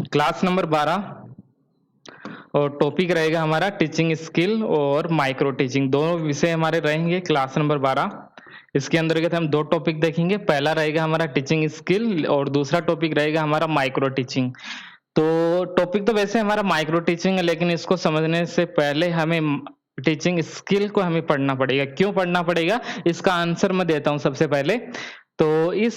Class number 12 और topic रहेगा हमारा टीचिंग स्किल और माइक्रो टीचिंग। दोनों विषय हमारे रहेंगे क्लास नंबर 12। इसके अंतर्गत हम दो टॉपिक देखेंगे। पहला रहेगा हमारा टीचिंग स्किल और दूसरा टॉपिक रहेगा हमारा माइक्रो टीचिंग। तो टॉपिक तो वैसे हमारा माइक्रो टीचिंग है, लेकिन इसको समझने से पहले हमें टीचिंग स्किल को हमें पढ़ना पड़ेगा। क्यों पढ़ना पड़ेगा, इसका आंसर मैं देता हूं सबसे पहले। तो इस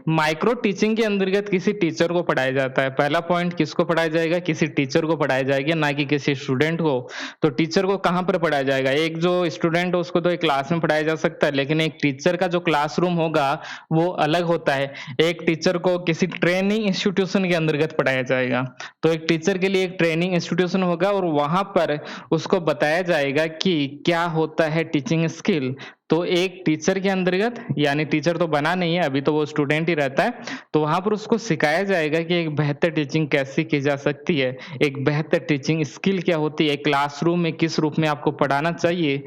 माइक्रो टीचिंग के अंतर्गत किसी टीचर को पढ़ाया जाता है। पहला पॉइंट किसको पढ़ाया जाएगा, किसी टीचर को पढ़ाया जाएगा, ना कि किसी स्टूडेंट को। तो टीचर को कहाँ पर पढ़ाया जाएगा, एक जो स्टूडेंट है उसको तो एक क्लास में पढ़ाया जा सकता है, लेकिन एक टीचर का जो क्लासरूम होगा वो अलग होता है। एक टीचर को किसी ट्रेनिंग इंस्टीट्यूशन के अंतर्गत पढ़ाया जाएगा। तो एक टीचर के लिए एक ट्रेनिंग इंस्टीट्यूशन होगा और वहां पर उसको बताया जाएगा कि क्या होता है टीचिंग स्किल। तो एक टीचर के अंतर्गत, यानी टीचर तो बना नहीं है अभी, तो वो स्टूडेंट ही रहता है, तो वहां पर उसको सिखाया जाएगा कि एक बेहतर टीचिंग कैसी की जा सकती है, एक बेहतर टीचिंग स्किल क्या होती है, क्लासरूम में किस रूप में आपको पढ़ाना चाहिए।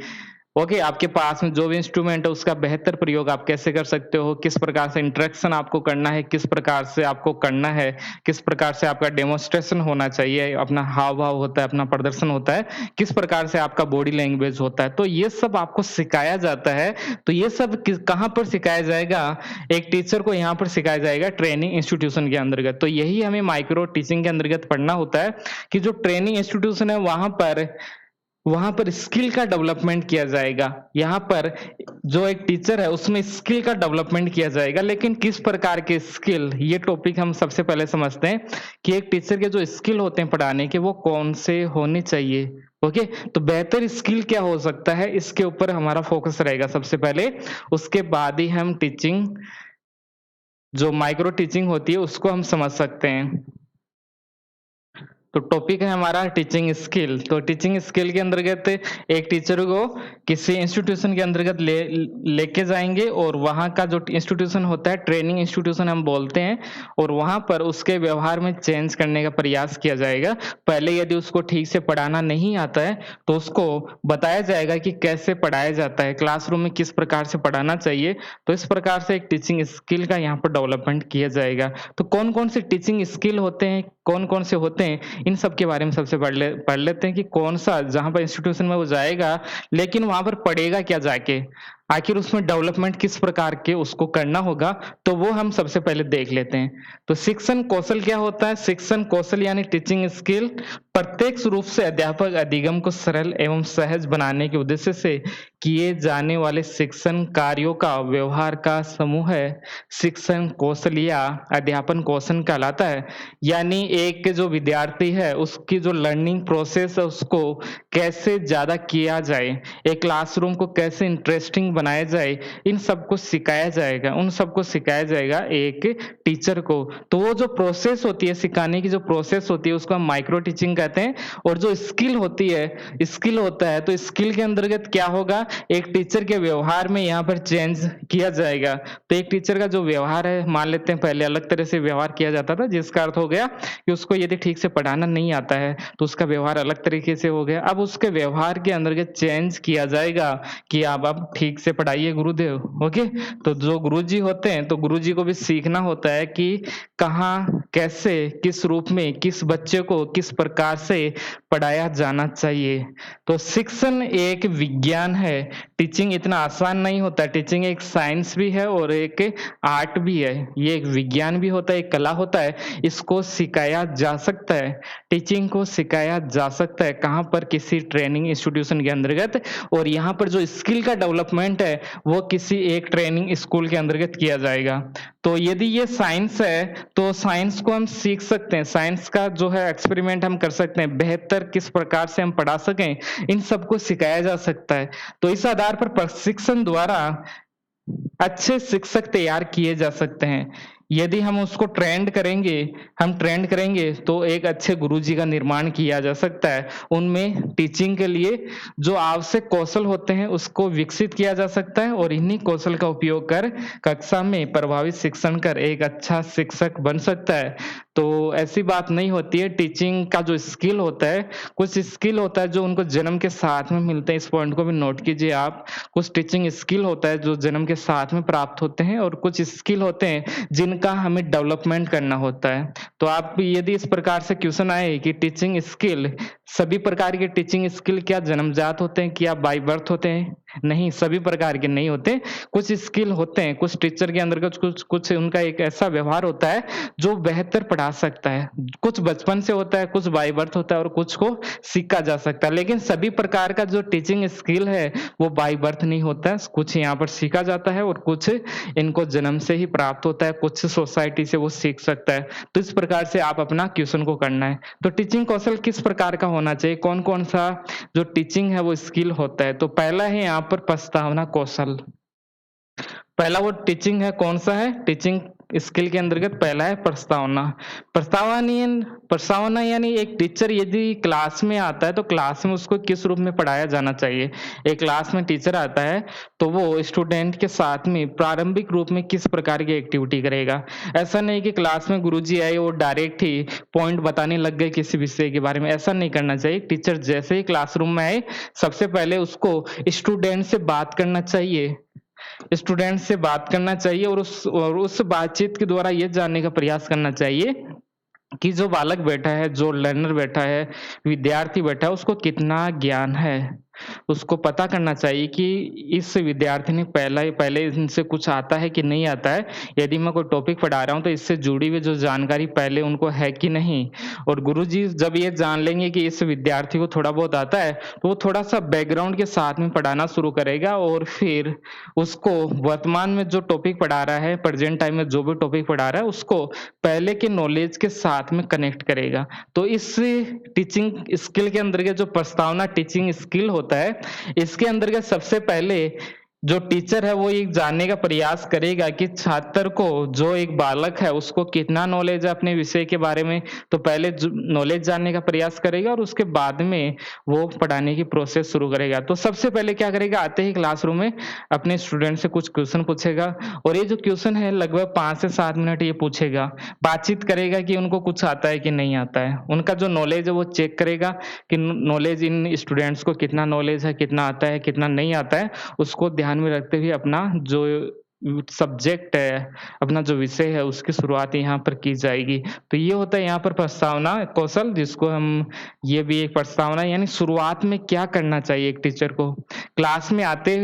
ओके, आपके पास में जो भी इंस्ट्रूमेंट है उसका बेहतर प्रयोग आप कैसे कर सकते हो, किस प्रकार से इंटरेक्शन आपको करना है, किस प्रकार से आपको करना है, किस प्रकार से आपका डेमोन्स्ट्रेशन होना चाहिए, अपना हाव भाव होता है, अपना प्रदर्शन होता है, किस प्रकार से आपका बॉडी लैंग्वेज होता है। तो ये सब आपको सिखाया जाता है। तो ये सब कहाँ पर सिखाया जाएगा, एक टीचर को यहाँ पर सिखाया जाएगा ट्रेनिंग इंस्टीट्यूशन के अंतर्गत। तो यही हमें माइक्रो टीचिंग के अंतर्गत पढ़ना होता है कि जो ट्रेनिंग इंस्टीट्यूशन है वहां पर स्किल का डेवलपमेंट किया जाएगा। यहाँ पर जो एक टीचर है उसमें स्किल का डेवलपमेंट किया जाएगा, लेकिन किस प्रकार के स्किल, ये टॉपिक हम सबसे पहले समझते हैं कि एक टीचर के जो स्किल होते हैं पढ़ाने के वो कौन से होने चाहिए। ओके, तो बेहतर स्किल क्या हो सकता है, इसके ऊपर हमारा फोकस रहेगा सबसे पहले। उसके बाद ही हम टीचिंग, जो माइक्रो टीचिंग होती है उसको हम समझ सकते हैं। तो टॉपिक है हमारा टीचिंग स्किल। तो टीचिंग स्किल के अंतर्गत एक टीचर को किसी इंस्टीट्यूशन के अंतर्गत लेके जाएंगे और वहाँ का जो इंस्टीट्यूशन होता है ट्रेनिंग इंस्टीट्यूशन हम बोलते हैं, और वहाँ पर उसके व्यवहार में चेंज करने का प्रयास किया जाएगा। पहले यदि उसको ठीक से पढ़ाना नहीं आता है तो उसको बताया जाएगा कि कैसे पढ़ाया जाता है, क्लासरूम में किस प्रकार से पढ़ाना चाहिए। तो इस प्रकार से एक टीचिंग स्किल का यहाँ पर डेवलपमेंट किया जाएगा। तो कौन कौन से टीचिंग स्किल होते हैं, कौन कौन से होते हैं, इन सब के बारे में सबसे पढ़ लेते हैं कि कौन सा, जहां पर इंस्टीट्यूशन में वो जाएगा लेकिन वहां पर पढ़ेगा क्या जाके, आखिर उसमें डेवलपमेंट किस प्रकार के उसको करना होगा, तो वो हम सबसे पहले देख लेते हैं। तो शिक्षण कौशल क्या होता है, शिक्षण कौशल यानी टीचिंग स्किल प्रत्यक्ष रूप से अध्यापक अधिगम को सरल एवं सहज बनाने के उद्देश्य से किए जाने वाले शिक्षण कार्यों का व्यवहार का समूह है। शिक्षण कौशल या अध्यापन कौशल कहलाता है। यानी एक जो विद्यार्थी है उसकी जो लर्निंग प्रोसेस है उसको कैसे ज्यादा किया जाए, एक क्लासरूम को कैसे इंटरेस्टिंग बनाया जाए, इन सबको सिखाया जाएगा, उन सबको सिखाया जाएगा एक टीचर को। तो वो जो प्रोसेस होती है, सिखाने की जो प्रोसेस होती है उसको हम माइक्रो टीचिंग कहते हैं। और जो स्किल होती है, स्किल होता है, तो स्किल के अंतर्गत क्या होगा, एक टीचर के व्यवहार में यहाँ पर चेंज किया जाएगा। तो एक टीचर का जो व्यवहार है, मान लेते हैं पहले अलग तरह से व्यवहार किया जाता था, जिसका अर्थ हो गया कि उसको यदि ठीक से पढ़ाना नहीं आता है तो उसका व्यवहार अलग तरीके से हो गया। अब उसके व्यवहार के अंतर्गत चेंज किया जाएगा कि आप ठीक से पढ़ाइए गुरुदेव। ओके, तो जो गुरुजी होते हैं तो गुरुजी को भी सीखना होता है कि कहाँ, कैसे, किस रूप में, किस बच्चे को किस प्रकार से पढ़ाया जाना चाहिए। तो शिक्षण एक विज्ञान है, टीचिंग इतना आसान नहीं होता। टीचिंग एक साइंस भी है और एक आर्ट भी है, ये एक विज्ञान भी होता है, एक कला होता है। इसको सिखाया जा सकता है, टीचिंग को सिखाया जा सकता है, कहाँ पर, किसी ट्रेनिंग इंस्टीट्यूशन के अंतर्गत। और यहाँ पर जो स्किल का डेवलपमेंट है वो किसी एक ट्रेनिंग स्कूल के अंतर्गत किया जाएगा। तो यदि ये साइंस है तो साइंस को हम सीख सकते हैं, साइंस का जो है एक्सपेरिमेंट हम कर सकते हैं, बेहतर किस प्रकार से हम पढ़ा सकें, इन सबको सिखाया जा सकता है। तो इस आधार पर प्रशिक्षण द्वारा अच्छे शिक्षक तैयार किए जा सकते हैं। यदि हम उसको ट्रेंड करेंगे तो एक अच्छे गुरुजी का निर्माण किया जा सकता है। उनमें टीचिंग के लिए जो आवश्यक कौशल होते हैं उसको विकसित किया जा सकता है और इन्हीं कौशल का उपयोग कर कक्षा में प्रभावी शिक्षण कर एक अच्छा शिक्षक बन सकता है। तो ऐसी बात नहीं होती है। टीचिंग का जो स्किल होता है, कुछ स्किल होता है जो उनको जन्म के साथ में मिलते हैं, इस पॉइंट को भी नोट कीजिए आप। कुछ टीचिंग स्किल होता है जो जन्म के साथ में प्राप्त होते हैं और कुछ स्किल होते हैं जिनका हमें डेवलपमेंट करना होता है। तो आप यदि इस प्रकार से क्वेश्चन आए कि टीचिंग स्किल, सभी प्रकार के टीचिंग स्किल क्या जन्मजात होते हैं, क्या बाय बर्थ होते हैं? नहीं, सभी प्रकार के नहीं होते। कुछ स्किल होते हैं, कुछ टीचर के अंतर्गत कुछ कुछ उनका एक ऐसा व्यवहार होता है जो बेहतर पढ़ा सकता है। कुछ बचपन से होता है, कुछ बाय बर्थ होता है और कुछ को सीखा जा सकता है। लेकिन सभी प्रकार का जो टीचिंग स्किल है वो बाय बर्थ नहीं होता है, कुछ यहाँ पर सीखा जाता है और कुछ इनको जन्म से ही प्राप्त होता है, कुछ सोसाइटी से वो सीख सकता है। तो इस प्रकार से आप अपना क्वेश्चन को करना है। तो टीचिंग कौशल किस प्रकार का होना चाहिए, कौन-कौन सा जो टीचिंग है वो स्किल होता है? तो पहला है यहाँ पर प्रस्तावना कौशल। पहला वो टीचिंग है, कौन-सा है? टीचिंग स्किल के अंतर्गत पहला है प्रस्तावना। प्रस्तावनीयन प्रस्तावना यानी एक टीचर यदि क्लास में आता है तो क्लास में उसको किस रूप में पढ़ाया जाना चाहिए। एक क्लास में टीचर आता है तो वो स्टूडेंट के साथ में प्रारंभिक रूप में किस प्रकार की एक्टिविटी करेगा। ऐसा नहीं कि क्लास में गुरुजी आए और डायरेक्ट ही पॉइंट बताने लग गए किसी विषय के बारे में, ऐसा नहीं करना चाहिए। टीचर जैसे ही क्लासरूम में आए सबसे पहले उसको स्टूडेंट से बात करना चाहिए। स्टूडेंट से बात करना चाहिए और उस बातचीत के द्वारा ये जानने का प्रयास करना चाहिए कि जो बालक बैठा है, जो लर्नर बैठा है, विद्यार्थी बैठा है, उसको कितना ज्ञान है। उसको पता करना चाहिए कि इस विद्यार्थी ने पहले इनसे कुछ आता है कि नहीं आता है। यदि मैं कोई टॉपिक पढ़ा रहा हूँ तो इससे जुड़ी हुई जो जानकारी पहले उनको है कि नहीं। और गुरुजी जब ये जान लेंगे कि इस विद्यार्थी को थोड़ा बहुत आता है, तो वो थोड़ा-सा बैकग्राउंड के साथ में पढ़ाना शुरू करेगा और फिर उसको वर्तमान में जो टॉपिक पढ़ा रहा है, प्रेजेंट टाइम में जो भी टॉपिक पढ़ा रहा है, उसको पहले के नॉलेज के साथ में कनेक्ट करेगा। तो इस टीचिंग स्किल के अंतर्गत जो प्रस्तावना टीचिंग स्किल होता है, इसके अंतर्गत सबसे पहले जो टीचर है वो ये जानने का प्रयास करेगा कि छात्र को, जो एक बालक है उसको कितना नॉलेज है अपने विषय के बारे में। तो पहले नॉलेज जानने का प्रयास करेगा और उसके बाद में वो पढ़ाने की प्रोसेस शुरू करेगा। तो सबसे पहले क्या करेगा, आते ही क्लासरूम में अपने स्टूडेंट से कुछ क्वेश्चन पूछेगा और ये जो क्वेश्चन है लगभग 5 से 7 मिनट ये पूछेगा। बातचीत करेगा कि उनको कुछ आता है कि नहीं आता है। उनका जो नॉलेज है वो चेक करेगा कि नॉलेज इन स्टूडेंट्स को कितना नॉलेज है, कितना आता है, कितना नहीं आता है। उसको ध्यान में रखते हुए अपना जो सब्जेक्ट है, अपना जो विषय है उसकी शुरुआत यहाँ पर की जाएगी। तो ये होता है यहाँ पर प्रस्तावना कौशल, जिसको हम, ये भी एक प्रस्तावना यानी शुरुआत में क्या करना चाहिए एक टीचर को। क्लास में आते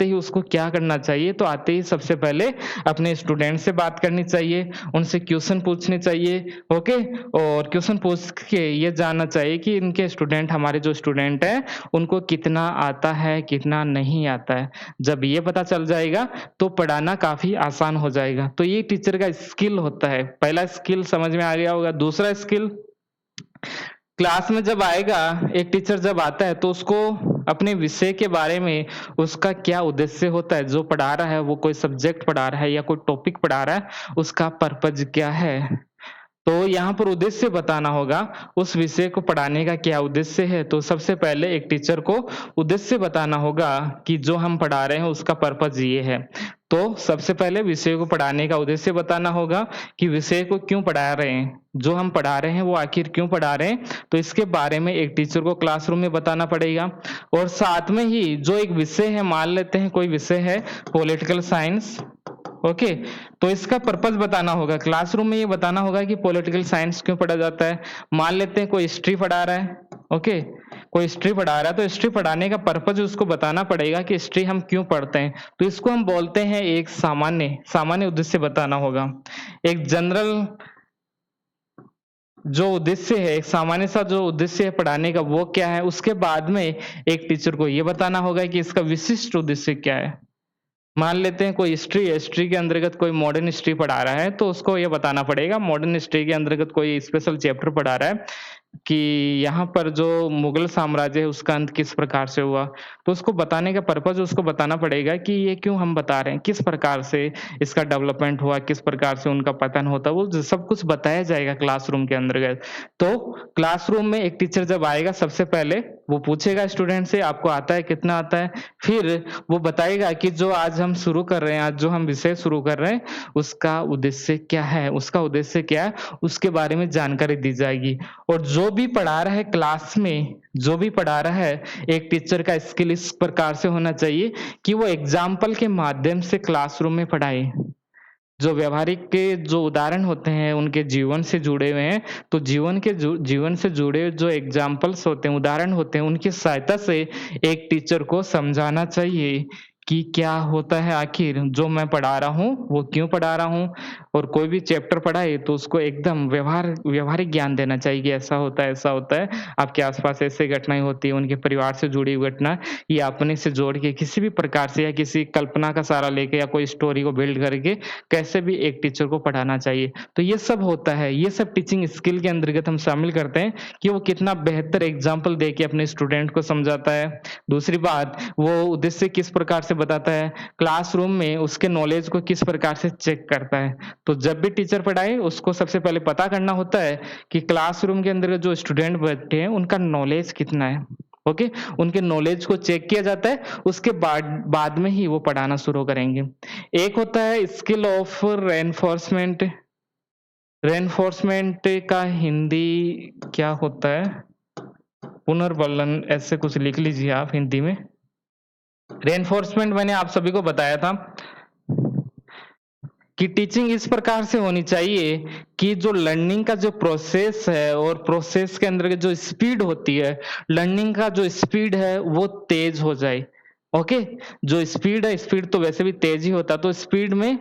ही उसको क्या करना चाहिए, तो आते ही सबसे पहले अपने स्टूडेंट से बात करनी चाहिए, उनसे क्वेश्चन पूछने चाहिए, ओके। और क्वेश्चन पूछ के ये जानना चाहिए कि इनके स्टूडेंट, हमारे जो स्टूडेंट हैं, उनको कितना आता है, कितना नहीं आता है। जब ये पता चल जाएगा तो पढ़ाना काफ़ी आसान हो जाएगा। तो ये टीचर का स्किल होता है। पहला स्किल समझ में आ गया होगा। दूसरा स्किल, क्लास में जब आएगा, एक टीचर जब आता है तो उसको अपने विषय के बारे में, उसका क्या उद्देश्य होता है, जो पढ़ा रहा है वो कोई सब्जेक्ट पढ़ा रहा है या कोई टॉपिक पढ़ा रहा है, उसका पर्पज़ क्या है। तो यहाँ पर उद्देश्य बताना होगा, उस विषय को पढ़ाने का क्या उद्देश्य है। तो सबसे पहले एक टीचर को उद्देश्य बताना होगा कि जो हम पढ़ा रहे हैं उसका पर्पज़ ये है। तो सबसे पहले विषय को पढ़ाने का उद्देश्य बताना होगा कि विषय को क्यों पढ़ा रहे हैं, जो हम पढ़ा रहे हैं वो आखिर क्यों पढ़ा रहे हैं, तो इसके बारे में एक टीचर को क्लासरूम में बताना पड़ेगा। और साथ में ही जो एक विषय है, मान लेते हैं कोई विषय है पॉलिटिकल साइंस, ओके। तो इसका पर्पज़ बताना होगा, क्लासरूम में ये बताना होगा कि पॉलिटिकल साइंस क्यों पढ़ा जाता है। मान लेते हैं कोई हिस्ट्री पढ़ा रहा है, ओके। कोई हिस्ट्री पढ़ा रहा है तो हिस्ट्री पढ़ाने का पर्पज़ उसको बताना पड़ेगा कि हिस्ट्री हम क्यों पढ़ते हैं। तो इसको हम बोलते हैं एक सामान्य उद्देश्य बताना होगा। एक जनरल जो उद्देश्य है, एक सामान्य सा जो उद्देश्य है पढ़ाने का, वो क्या है। उसके बाद में एक टीचर को ये बताना होगा कि इसका विशिष्ट उद्देश्य क्या है। मान लेते हैं कोई हिस्ट्री है, हिस्ट्री के अंतर्गत कोई मॉडर्न हिस्ट्री पढ़ा रहा है तो उसको ये बताना पड़ेगा, मॉडर्न हिस्ट्री के अंतर्गत कोई स्पेशल चैप्टर पढ़ा रहा है कि यहाँ पर जो मुगल साम्राज्य है उसका अंत किस प्रकार से हुआ। तो उसको बताने का पर्पज़ उसको बताना पड़ेगा कि ये क्यों हम बता रहे हैं, किस प्रकार से इसका डेवलपमेंट हुआ, किस प्रकार से उनका पतन होता है, वो सब कुछ बताया जाएगा क्लासरूम के अंतर्गत। तो क्लासरूम में एक टीचर जब आएगा सबसे पहले वो पूछेगा स्टूडेंट से आपको आता है, कितना आता है? फिर वो बताएगा कि जो आज हम शुरू कर रहे हैं, आज जो हम विषय शुरू कर रहे हैं, उसका उद्देश्य क्या है? उसका उद्देश्य क्या है? उसके बारे में जानकारी दी जाएगी। और जो भी पढ़ा रहा है क्लास में, जो भी पढ़ा रहा है, एक टीचर का स्किल इस प्रकार से होना चाहिए कि वो एग्ज़ाम्पल के माध्यम से क्लासरूम में पढ़ाए। जो व्यावहारिक के जो उदाहरण होते हैं, उनके जीवन से जुड़े हुए हैं, तो जीवन से जुड़े हुए जो एग्ज़ाम्पल्स होते हैं, उदाहरण होते हैं, उनकी सहायता से एक टीचर को समझाना चाहिए कि क्या होता है आखिर जो मैं पढ़ा रहा हूँ, वो क्यों पढ़ा रहा हूँ। और कोई भी चैप्टर पढ़ाए तो उसको एकदम व्यावहारिक ज्ञान देना चाहिए कि ऐसा होता है, ऐसा होता है। आपके आस-पास ऐसी घटनाएँ होती हैं, उनके परिवार से जुड़ी हुई घटना, ये अपने से जोड़ के किसी भी प्रकार से या किसी कल्पना का सहारा लेके या कोई स्टोरी को बिल्ड करके कैसे भी एक टीचर को पढ़ाना चाहिए। तो ये सब होता है, ये सब टीचिंग स्किल के अंतर्गत हम शामिल करते हैं कि वो कितना बेहतर एग्ज़ाम्पल दे के अपने स्टूडेंट को समझाता है। दूसरी बात, वो उद्देश्य किस प्रकार से बताता है, क्लासरूम में उसके नॉलेज को किस प्रकार से चेक करता है। तो जब भी टीचर पढ़ाए उसको सबसे पहले पता करना होता है कि क्लासरूम के अंदर जो स्टूडेंट बैठे हैं उनका नॉलेज कितना है। ओके? उनके नॉलेज को चेक किया जाता है, उसके बाद बाद में ही वो पढ़ाना शुरू करेंगे। एक होता है स्किल ऑफ रेनफोर्समेंट। रेनफोर्समेंट का हिंदी क्या होता है? पुनर्बलन ऐसे कुछ लिख लीजिए आप हिंदी में। रेनफोर्समेंट मैंने आप सभी को बताया था कि टीचिंग इस प्रकार से होनी चाहिए कि जो लर्निंग का जो प्रोसेस है और प्रोसेस के अंदर जो स्पीड होती है, लर्निंग का जो स्पीड है वो तेज हो जाए। ओके? जो स्पीड है, स्पीड तो वैसे भी तेज ही होता है, तो स्पीड में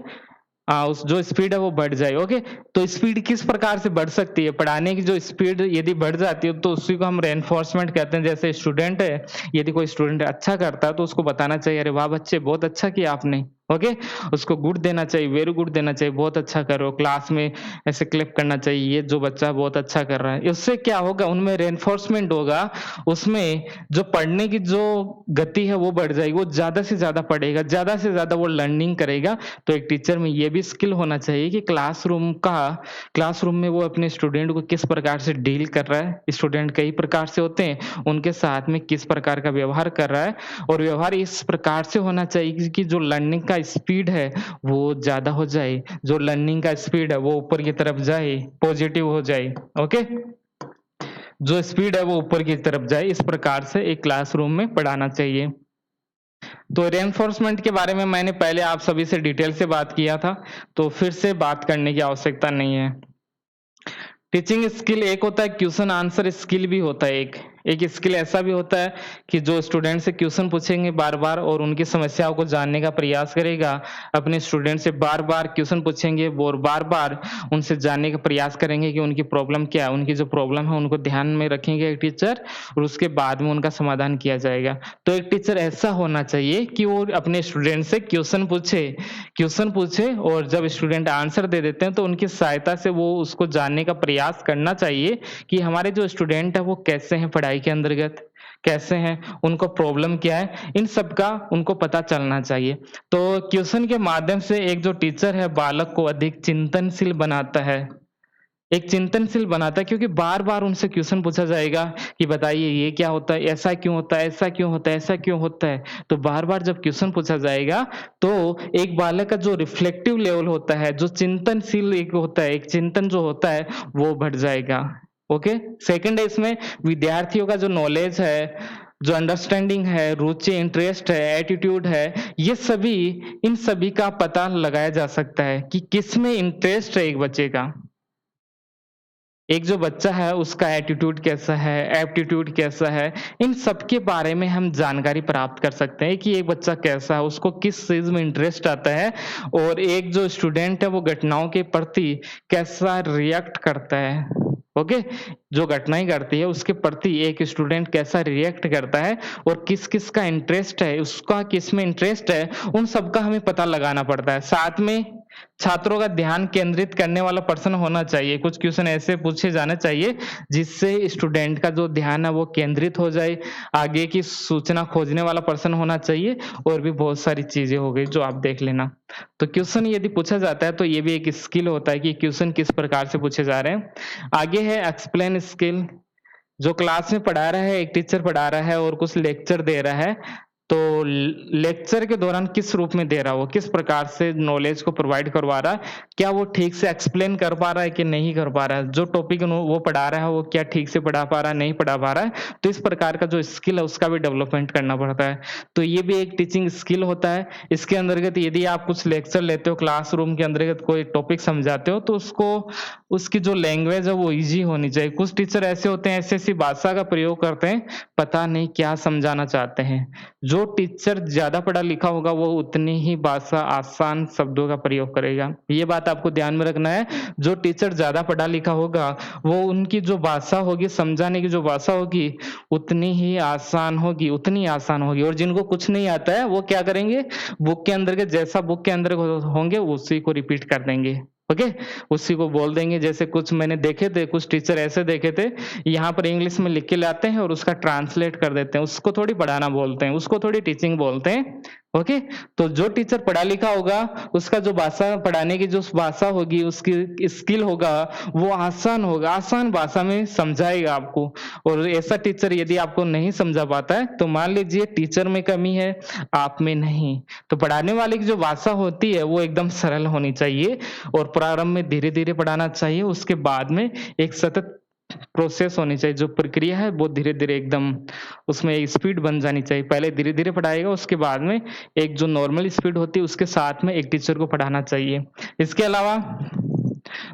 उस जो स्पीड है वो बढ़ जाए। ओके? तो स्पीड किस प्रकार से बढ़ सकती है? पढ़ाने की जो स्पीड यदि बढ़ जाती है तो उसी को हम रेनफोर्समेंट कहते हैं। जैसे स्टूडेंट है, यदि कोई स्टूडेंट अच्छा करता है तो उसको बताना चाहिए, "अरे वाह बच्चे! बहुत अच्छा किया आपने।" ओके? उसको गुड देना चाहिए, वेरी गुड देना चाहिए, "बहुत अच्छा कर रहे हो।" क्लास में ऐसे क्लैप करना चाहिए, "ये जो बच्चा बहुत अच्छा कर रहा है।" इससे क्या होगा, उनमें रेनफोर्समेंट होगा, उसमें जो पढ़ने की जो गति है वो बढ़ जाएगी, वो ज़्यादा से ज़्यादा पढ़ेगा, ज़्यादा से ज़्यादा वो लर्निंग करेगा। तो एक टीचर में ये भी स्किल होना चाहिए कि क्लासरूम में वो अपने स्टूडेंट को किस प्रकार से डील कर रहा है। स्टूडेंट कई प्रकार से होते हैं, उनके साथ में किस प्रकार का व्यवहार कर रहा है और व्यवहार इस प्रकार से होना चाहिए कि जो लर्निंग का स्पीड है वो ज़्यादा हो जाए, जो लर्निंग का स्पीड है वो ऊपर की तरफ जाए, पॉजिटिव हो जाए। ओके? जो स्पीड है वो ऊपर की तरफ जाए, इस प्रकार से एक क्लासरूम में पढ़ाना चाहिए। तो रेनफोर्समेंट के बारे में मैंने पहले आप सभी से डिटेल से बात किया था, तो फिर से बात करने की आवश्यकता नहीं है। टीचिंग स्किल एक होता है, क्वेश्चन आंसर स्किल भी होता है एक स्किल ऐसा भी होता है कि जो स्टूडेंट से क्वेश्चन पूछेंगे बार-बार और उनकी समस्याओं को जानने का प्रयास करेगा। अपने स्टूडेंट से बार-बार क्वेश्चन पूछेंगे और बार-बार उनसे जानने का प्रयास करेंगे कि उनकी प्रॉब्लम क्या है। उनकी जो प्रॉब्लम है उनको ध्यान में रखेंगे एक टीचर और उसके बाद में उनका समाधान किया जाएगा। तो एक टीचर ऐसा होना चाहिए कि वो अपने स्टूडेंट से क्वेश्चन पूछे और जब स्टूडेंट आंसर दे देते हैं तो उनकी सहायता से वो उसको जानने का प्रयास करना चाहिए कि हमारे जो स्टूडेंट है वो कैसे हैं पढ़ाई के अंतर्गत, कैसे हैं, उनको प्रॉब्लम क्या है, इन सब का उनको पता चलना चाहिए। तो क्वेश्चन के माध्यम से एक जो टीचर है बालक को अधिक चिंतनशील बनाता है। एक चिंतनशील बनाता है क्योंकि बार-बार उनसे क्वेश्चन पूछा जाएगा कि बताइए ये क्या होता है? ऐसा क्यों होता है? ऐसा क्यों होता है? ऐसा क्यों होता है? तो बार-बार जब क्वेश्चन पूछा जाएगा तो एक बालक का जो रिफ्लेक्टिव लेवल होता है, जो चिंतनशील एक होता है, एक चिंतन जो होता है वो बढ़ जाएगा। ओके? सेकंड है इसमें विद्यार्थियों का जो नॉलेज है, जो अंडरस्टैंडिंग है, रुचि, इंटरेस्ट है, एटीट्यूड है, ये सभी इन सभी का पता लगाया जा सकता है कि किसमें इंटरेस्ट है एक बच्चे का। एक जो बच्चा है उसका एटीट्यूड कैसा है, एप्टीट्यूड कैसा है, इन सब के बारे में हम जानकारी प्राप्त कर सकते हैं कि एक बच्चा कैसा है, उसको किस चीज़ में इंटरेस्ट आता है और एक जो स्टूडेंट है वो घटनाओं के प्रति कैसा रिएक्ट करता है। ओके? जो घटनाएँ घटती है उसके प्रति एक स्टूडेंट कैसा रिएक्ट करता है और किस-किस का इंटरेस्ट है, उसका किसमें इंटरेस्ट है, उन सब का हमें पता लगाना पड़ता है। साथ में छात्रों का ध्यान केंद्रित करने वाला पर्सन होना चाहिए। कुछ क्वेश्चन ऐसे पूछे जाने चाहिए जिससे स्टूडेंट का जो ध्यान है वो केंद्रित हो जाए, आगे की सूचना खोजने वाला पर्सन होना चाहिए और भी बहुत सारी चीज़ें हो गई जो आप देख लेना। तो क्वेश्चन यदि पूछा जाता है तो ये भी एक स्किल होता है कि क्वेश्चन किस प्रकार से पूछे जा रहे हैं। आगे है एक्सप्लेन स्किल, जो क्लास में पढ़ा रहा है, एक टीचर पढ़ा रहा है और कुछ लेक्चर दे रहा है, तो लेक्चर के दौरान किस रूप में दे रहा है वो, किस प्रकार से नॉलेज को प्रोवाइड करवा रहा है, क्या वो ठीक से एक्सप्लेन कर पा रहा है कि नहीं कर पा रहा है, जो टॉपिक वो पढ़ा रहा है वो क्या ठीक से पढ़ा पा रहा है, नहीं पढ़ा पा रहा है, तो इस प्रकार का जो स्किल है उसका भी डेवलपमेंट करना पड़ता है। तो ये भी एक टीचिंग स्किल होता है। इसके अंतर्गत यदि आप कुछ लेक्चर लेते हो, क्लासरूम के अंतर्गत कोई टॉपिक समझाते हो, तो उसको उसकी जो लैंग्वेज है वो ईज़ी होनी चाहिए। कुछ टीचर ऐसे होते हैं, ऐसी-ऐसी भाषा का प्रयोग करते हैं, पता नहीं क्या समझाना चाहते हैं। जो टीचर ज़्यादा पढ़ा लिखा होगा वो उतनी ही भाषा आसान शब्दों का प्रयोग करेगा। ये बात आपको ध्यान में रखना है। जो टीचर ज़्यादा पढ़ा लिखा होगा, वो उनकी जो भाषा होगी, समझाने की जो भाषा होगी, उतनी ही आसान होगी, उतनी आसान होगी। और जिनको कुछ नहीं आता है, वो क्या करेंगे, बुक के अंदर के जैसा बुक के अंदर होंगे उसी को रिपीट कर देंगे। ओके, उसी को बोल देंगे। जैसे कुछ मैंने देखे थे, कुछ टीचर ऐसे देखे थे, यहाँ पर इंग्लिश में लिख के लाते हैं और उसका ट्रांसलेट कर देते हैं। उसको थोड़ी पढ़ाना बोलते हैं, उसको थोड़ी टीचिंग बोलते हैं। ओके, तो जो टीचर पढ़ा लिखा होगा, उसका जो भाषा पढ़ाने की जो भाषा होगी, उसकी स्किल होगा, वो आसान होगा, आसान भाषा में समझाएगा आपको। और ऐसा टीचर यदि आपको नहीं समझा पाता है, तो मान लीजिए टीचर में कमी है, आप में नहीं। तो पढ़ाने वाले की जो भाषा होती है, वो एकदम सरल होनी चाहिए और प्रारंभ में धीरे-धीरे पढ़ाना चाहिए। उसके बाद में एक सतत प्रोसेस होनी चाहिए, जो प्रक्रिया है वो धीरे-धीरे एकदम उसमें स्पीड बन जानी चाहिए। पहले धीरे-धीरे पढ़ाएगा, उसके बाद में एक जो नॉर्मल स्पीड होती है उसके साथ में एक टीचर को पढ़ाना चाहिए। इसके अलावा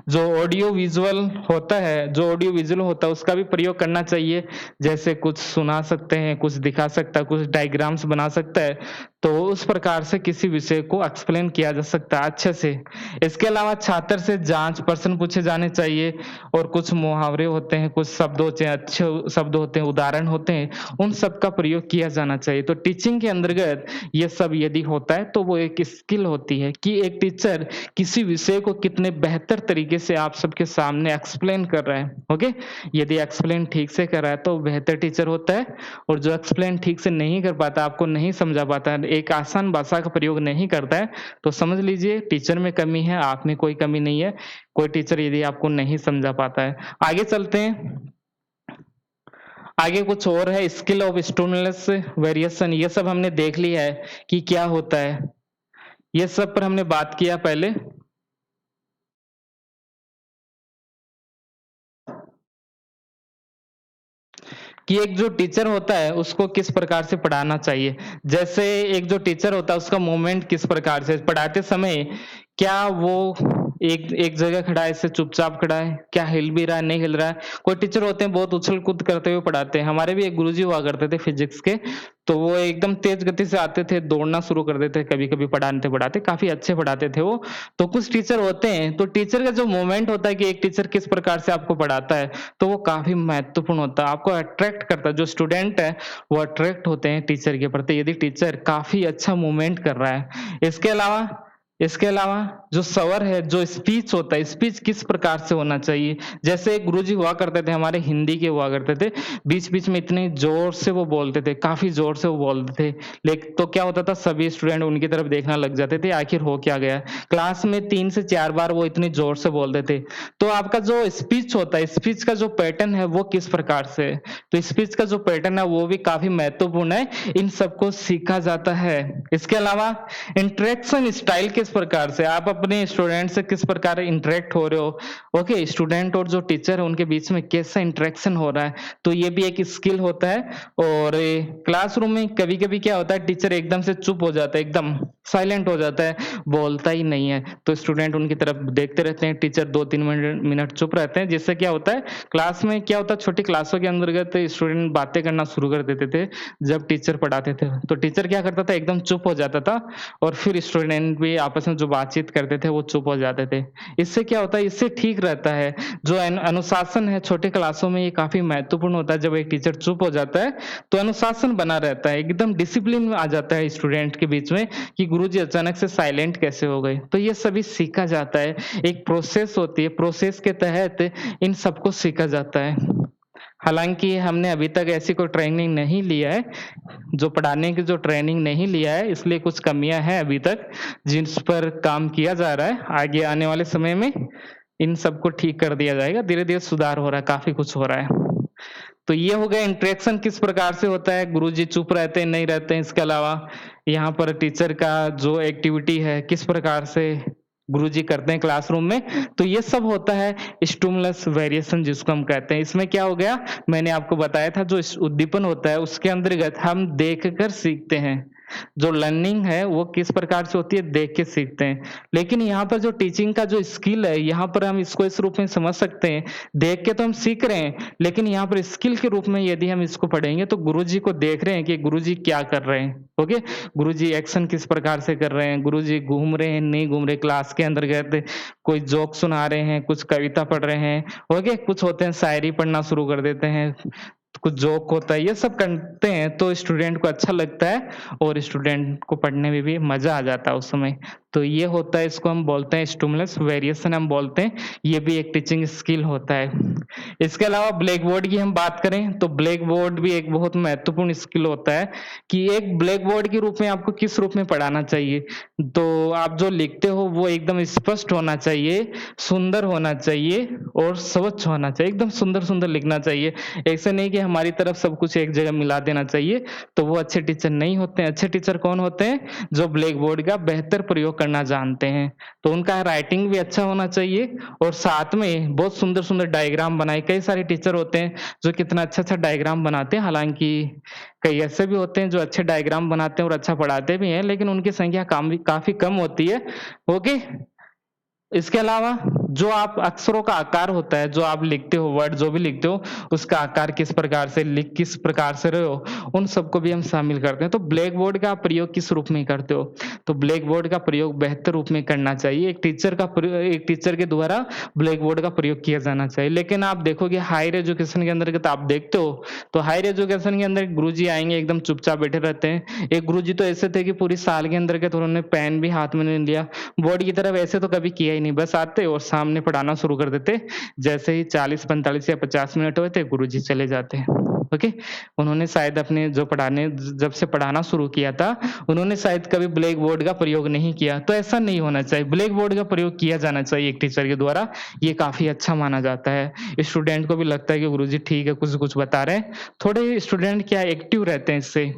जो ऑडियो विजुअल होता है, जो ऑडियो विजुअल होता है उसका भी प्रयोग करना चाहिए। जैसे कुछ सुना सकते हैं, कुछ दिखा सकता है, कुछ डायग्राम्स बना सकता है, तो उस प्रकार से किसी विषय को एक्सप्लेन किया जा सकता है अच्छे से। इसके अलावा छात्र से जाँच प्रश्न पूछे जाने चाहिए और कुछ मुहावरे होते हैं, कुछ शब्द होते हैं, अच्छे शब्द होते हैं, उदाहरण होते हैं, उन सब का प्रयोग किया जाना चाहिए। तो टीचिंग के अंतर्गत ये सब यदि होता है तो वो एक स्किल होती है कि एक टीचर किसी विषय को कितने बेहतर तरीके से आप सबके सामने एक्सप्लेन कर रहा है। ओके, यदि एक्सप्लेन ठीक से कर रहा है तो बेहतर टीचर होता है, और जो एक्सप्लेन ठीक से नहीं कर पाता, आपको नहीं समझा पाता है, एक आसान भाषा का प्रयोग नहीं करता है, तो समझ लीजिए टीचर में कमी है, आप में कोई कमी नहीं है। कोई टीचर यदि आपको नहीं समझा पाता है। आगे चलते हैं। आगे कुछ और है, स्किल ऑफ स्टिमुलस वेरिएशन। ये सब हमने देख लिया है कि क्या होता है। ये सब पर हमने बात किया पहले। कि एक जो टीचर होता है उसको किस प्रकार से पढ़ाना चाहिए। जैसे एक जो टीचर होता है उसका मूवमेंट किस प्रकार से, पढ़ाते समय क्या वो एक एक जगह खड़ा है, ऐसे चुपचाप खड़ा है, क्या हिल भी रहा है, नहीं हिल रहा है। कोई टीचर होते हैं बहुत उछल-कूद करते हुए पढ़ाते हैं। हमारे भी एक गुरुजी हुआ करते थे फिजिक्स के, तो वो एकदम तेज गति से आते थे, दौड़ना शुरू कर देते कभी-कभी पढ़ाते-पढ़ाते, काफ़ी अच्छे पढ़ाते थे वो। तो कुछ टीचर होते हैं, तो टीचर का जो मूवमेंट होता है कि एक टीचर किस प्रकार से आपको पढ़ाता है, तो वो काफ़ी महत्वपूर्ण होता है, आपको अट्रैक्ट करता है। जो स्टूडेंट है, वो अट्रैक्ट होते हैं टीचर के प्रति यदि टीचर काफ़ी अच्छा मूवमेंट कर रहा है। इसके अलावा जो स्वर है, जो स्पीच होता है, स्पीच किस प्रकार से होना चाहिए। जैसे एक गुरुजी हुआ करते थे, हमारे हिंदी के हुआ करते थे, बीच-बीच में इतने ज़ोर से वो बोलते थे, काफ़ी ज़ोर से वो बोलते थे। तो क्या होता था, सभी स्टूडेंट उनकी तरफ देखना लग जाते थे, आखिर हो क्या गया। क्लास में 3 से 4 बार वो इतनी ज़ोर से बोलते थे। तो आपका जो स्पीच होता है, स्पीच का जो पैटर्न है वो किस प्रकार से है। तो स्पीच का जो पैटर्न है वो भी काफ़ी महत्वपूर्ण है, इन सबको सीखा जाता है। इसके अलावा इंटरेक्शन स्टाइल किस प्रकार से, आप अपने स्टूडेंट से किस प्रकार इंटरेक्ट हो रहे हो। ओके, स्टूडेंट और जो टीचर है उनके बीच में कैसा इंटरेक्शन हो रहा है, तो ये भी एक स्किल होता है। और क्लासरूम में कभी-कभी क्या होता है, टीचर एकदम से चुप हो जाता है, एकदम साइलेंट हो जाता है, बोलता ही नहीं है, तो स्टूडेंट उनकी तरफ देखते रहते हैं, टीचर 2-3 मिनट चुप रहते हैं। जिससे क्या होता है, क्लास में क्या होता है, छोटी क्लासों के अंतर्गत स्टूडेंट बातें करना शुरू कर देते थे जब टीचर पढ़ाते थे। तो टीचर क्या करता था, एकदम चुप हो जाता था और फिर स्टूडेंट भी आपस आपस में जो बातचीत करते थे वो चुप हो जाते थे। इससे क्या होता है, इससे ठीक रहता है। जो अनुशासन है छोटे क्लासों में ये काफ़ी महत्वपूर्ण होता है। जब एक टीचर चुप हो जाता है तो अनुशासन बना रहता है, एकदम डिसिप्लिन में आ जाता है स्टूडेंट के बीच में कि गुरुजी अचानक से साइलेंट कैसे हो गए। तो ये सभी सीखा जाता है, एक प्रोसेस होती है, प्रोसेस के तहत इन सबको सीखा जाता है। हालाँकि हमने अभी तक ऐसी कोई ट्रेनिंग नहीं लिया है, जो पढ़ाने की जो ट्रेनिंग नहीं लिया है, इसलिए कुछ कमियाँ हैं अभी तक, जिस पर काम किया जा रहा है। आगे आने वाले समय में इन सबको ठीक कर दिया जाएगा, धीरे-धीरे सुधार हो रहा है, काफ़ी कुछ हो रहा है। तो ये हो गया इंटरेक्शन किस प्रकार से होता है, गुरुजी चुप रहते हैं, नहीं रहते हैं। इसके अलावा यहाँ पर टीचर का जो एक्टिविटी है, किस प्रकार से गुरुजी करते हैं क्लासरूम में, तो ये सब होता है स्टिमुलस वेरिएशन जिसको हम कहते हैं। इसमें क्या हो गया, मैंने आपको बताया था जो उद्दीपन होता है उसके अंतर्गत हम देखकर सीखते हैं। जो लर्निंग है वो किस प्रकार से होती है, देख के सीखते हैं। लेकिन यहाँ पर जो टीचिंग का जो स्किल है, यहाँ पर हम इसको इस रूप में समझ सकते हैं, देख के तो हम सीख रहे हैं, लेकिन यहाँ पर स्किल के रूप में यदि हम इसको पढ़ेंगे तो गुरुजी को देख रहे हैं कि गुरुजी क्या कर रहे हैं। ओके, गुरुजी एक्शन किस प्रकार से कर रहे हैं, गुरुजी घूम रहे हैं, नहीं घूम रहे, क्लास के अंतर्गत कोई जोक सुना रहे हैं, कुछ कविता पढ़ रहे हैं। ओके, कुछ होते हैं शायरी पढ़ना शुरू कर देते हैं, कुछ जोक होता है, ये सब करते हैं तो स्टूडेंट को अच्छा लगता है और स्टूडेंट को पढ़ने में भी मजा आ जाता है उस समय। तो ये होता है, इसको हम बोलते हैं स्टिमुलस वेरिएशन हम बोलते हैं, ये भी एक टीचिंग स्किल होता है। इसके अलावा ब्लैक बोर्ड की हम बात करें तो ब्लैक बोर्ड भी एक बहुत महत्वपूर्ण स्किल होता है कि एक ब्लैक बोर्ड के रूप में आपको किस रूप में पढ़ाना चाहिए। तो आप जो लिखते हो वो एकदम स्पष्ट होना चाहिए, सुंदर होना चाहिए और स्वच्छ होना चाहिए, एकदम सुंदर-सुंदर लिखना चाहिए। ऐसा नहीं कि हमारी तरफ सब कुछ एक जगह मिला देना चाहिए, तो वो अच्छे टीचर नहीं होते हैं। अच्छे टीचर कौन होते हैं, जो ब्लैक बोर्ड का बेहतर प्रयोग करना जानते हैं। तो उनका राइटिंग भी अच्छा होना चाहिए और साथ में बहुत सुंदर-सुंदर डायग्राम बनाए। कई सारे टीचर होते हैं जो कितना अच्छा-अच्छा डायग्राम बनाते हैं, हालाँकि कई ऐसे भी होते हैं जो अच्छे डायग्राम बनाते हैं और अच्छा पढ़ाते भी हैं, लेकिन उनकी संख्या काफ़ी कम होती है। ओके? इसके अलावा जो आप अक्षरों का आकार होता है, जो आप लिखते हो, वर्ड जो भी लिखते हो, उसका आकार किस प्रकार से लिख किस प्रकार से रहे हो, उन सबको भी हम शामिल करते हैं। तो ब्लैक बोर्ड का प्रयोग किस रूप में करते हो? तो ब्लैक बोर्ड का प्रयोग बेहतर रूप में करना चाहिए। एक टीचर के द्वारा ब्लैक बोर्ड का प्रयोग किया जाना चाहिए। लेकिन आप देखोगे हायर एजुकेशन के अंतर्गत आप देखते हो, तो हायर एजुकेशन के अंदर गुरुजी आएँगे एकदम चुपचाप बैठे रहते हैं। एक गुरुजी तो ऐसे थे कि पूरी साल के अंतर्गत उन्होंने पेन भी हाथ में नहीं लिया। बोर्ड की तरफ ऐसे तो कभी किया ही नहीं, बस आते और सामने पढ़ाना शुरू कर देते। जैसे ही 40, 45 या 50 मिनट हुए थे, गुरुजी चले जाते। ओके? उन्होंने शायद अपने जो पढ़ाने जब से पढ़ाना शुरू किया था, उन्होंने शायद कभी ब्लैक बोर्ड का प्रयोग नहीं किया। तो ऐसा नहीं होना चाहिए, ब्लैक बोर्ड का प्रयोग किया जाना चाहिए एक टीचर के द्वारा, ये काफ़ी अच्छा माना जाता है। स्टूडेंट को भी लगता है कि गुरुजी ठीक है, कुछ-कुछ बता रहे हैं। थोड़े स्टूडेंट क्या एक्टिव रहते हैं इससे।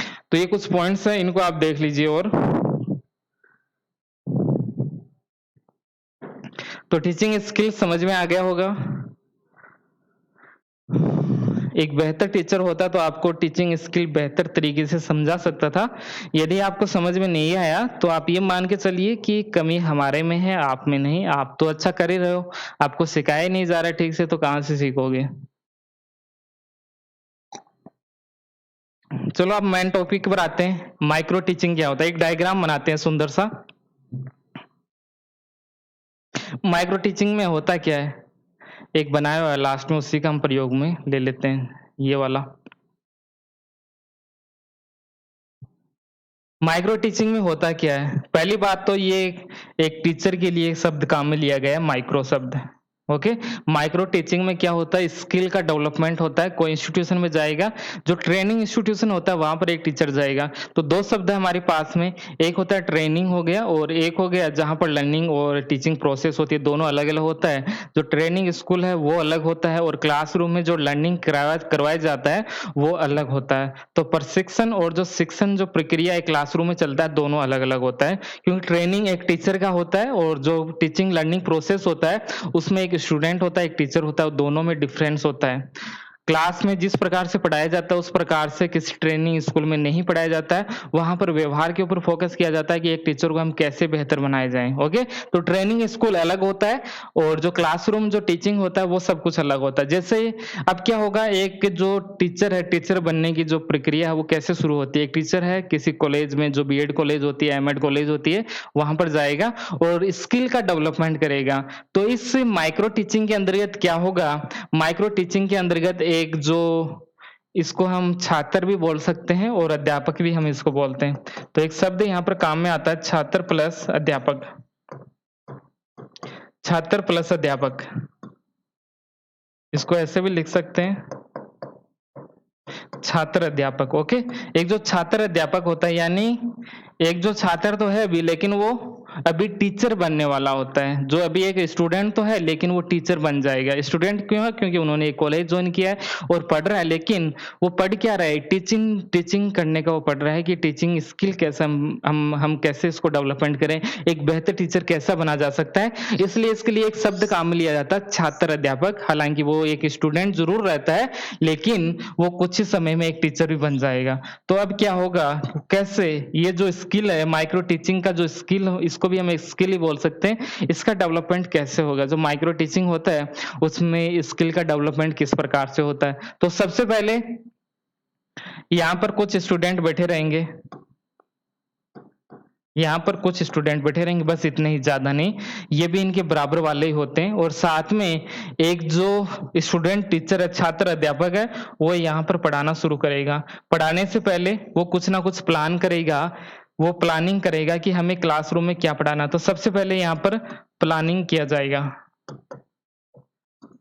तो ये कुछ पॉइंट्स हैं, इनको आप देख लीजिए और तो टीचिंग स्किल समझ में आ गया होगा। एक बेहतर टीचर होता तो आपको टीचिंग स्किल बेहतर तरीके से समझा सकता था। यदि आपको समझ में नहीं आया तो आप ये मान के चलिए कि कमी हमारे में है, आप में नहीं। आप तो अच्छा कर ही रहे हो, आपको सिखाया नहीं जा रहा ठीक से तो कहाँ से सीखोगे। चलो अब मेन टॉपिक पर आते हैं, माइक्रो टीचिंग क्या होता है। एक डायग्राम बनाते हैं सुंदर सा। माइक्रो टीचिंग में होता क्या है, एक बनाया हुआ है लास्ट में, उसी का हम प्रयोग में ले लेते हैं, ये वाला। माइक्रो टीचिंग में होता क्या है, पहली बात तो ये एक टीचर के लिए शब्द काम में लिया गया है, माइक्रो शब्द। ओके, माइक्रो टीचिंग में क्या होता है, स्किल का डेवलपमेंट होता है। कोई इंस्टीट्यूशन में जाएगा, जो ट्रेनिंग इंस्टीट्यूशन होता है वहां पर एक टीचर जाएगा, तो दो शब्द है हमारे पास में, एक होता है ट्रेनिंग हो गया और एक हो गया जहां पर लर्निंग और टीचिंग प्रोसेस होती है, दोनों अलग अलग होता है। जो ट्रेनिंग स्कूल है वो अलग होता है और क्लासरूम में जो लर्निंग करवाया जाता है वो अलग होता है। तो प्रशिक्षण और जो शिक्षण जो प्रक्रिया है क्लासरूम में चलता है, दोनों अलग अलग होता है, क्योंकि ट्रेनिंग एक टीचर का होता है और जो टीचिंग लर्निंग प्रोसेस होता है उसमें एक स्टूडेंट होता है, एक टीचर होता है, दोनों में डिफरेंस होता है। क्लास में जिस प्रकार से पढ़ाया जाता है उस प्रकार से किसी ट्रेनिंग स्कूल में नहीं पढ़ाया जाता है। वहाँ पर व्यवहार के ऊपर फोकस किया जाता है कि एक टीचर को हम कैसे बेहतर बनाए जाएँ, ओके? तो ट्रेनिंग स्कूल अलग होता है और जो क्लासरूम जो टीचिंग होता है वो सब कुछ अलग होता है। जैसे अब क्या होगा, एक जो टीचर है, टीचर बनने की जो प्रक्रिया है वो कैसे शुरू होती है? एक टीचर है किसी कॉलेज में, जो बीएड कॉलेज होती है, एमएड कॉलेज होती है, वहाँ पर जाएगा और स्किल का डेवलपमेंट करेगा। तो इस माइक्रो टीचिंग के अंतर्गत क्या होगा, माइक्रो टीचिंग के अंतर्गत एक जो इसको हम छात्र भी बोल सकते हैं और अध्यापक भी हम इसको बोलते हैं। तो एक शब्द यहाँ पर काम में आता है, छात्र प्लस अध्यापक। छात्र प्लस अध्यापक, इसको ऐसे भी लिख सकते हैं, छात्र अध्यापक, ओके। एक जो छात्र अध्यापक होता है, यानी एक जो छात्र तो है अभी, लेकिन वो अभी टीचर बनने वाला होता है। जो अभी एक स्टूडेंट तो है लेकिन वो टीचर बन जाएगा। स्टूडेंट क्यों है? क्योंकि उन्होंने एक कॉलेज ज्वाइन किया है और पढ़ रहा है, लेकिन वो पढ़ क्या रहा है, टीचिंग करने का वो पढ़ रहा है कि टीचिंग स्किल कैसे हम कैसे इसको डेवलपमेंट करें, एक बेहतर टीचर कैसा बना जा सकता है। इसलिए इसके लिए एक शब्द काम में लिया जाता है, छात्र अध्यापक। हालांकि वो एक स्टूडेंट जरूर रहता है, लेकिन वो कुछ ही समय में एक टीचर भी बन जाएगा। तो अब क्या होगा, कैसे ये जो स्किल है, माइक्रो टीचिंग का जो स्किल, इसको भी हम एक स्किल ही बोल सकते हैं, इसका डेवलपमेंट कैसे होगा? जो माइक्रो टीचिंग होता है उसमें स्किल का डेवलपमेंट किस प्रकार से होता है? तो सबसे पहले यहाँ पर कुछ स्टूडेंट बैठे रहेंगे, यहाँ पर कुछ स्टूडेंट बैठे रहेंगे, बस इतने ही, ज्यादा नहीं। ये भी इनके बराबर वाले ही होते हैं और साथ में एक जो स्टूडेंट टीचर है, छात्र अध्यापक है, वो यहाँ पर पढ़ाना शुरू करेगा। पढ़ाने से पहले वो कुछ ना कुछ प्लान करेगा, वो प्लानिंग करेगा कि हमें क्लासरूम में क्या पढ़ाना। तो सबसे पहले यहाँ पर प्लानिंग किया जाएगा।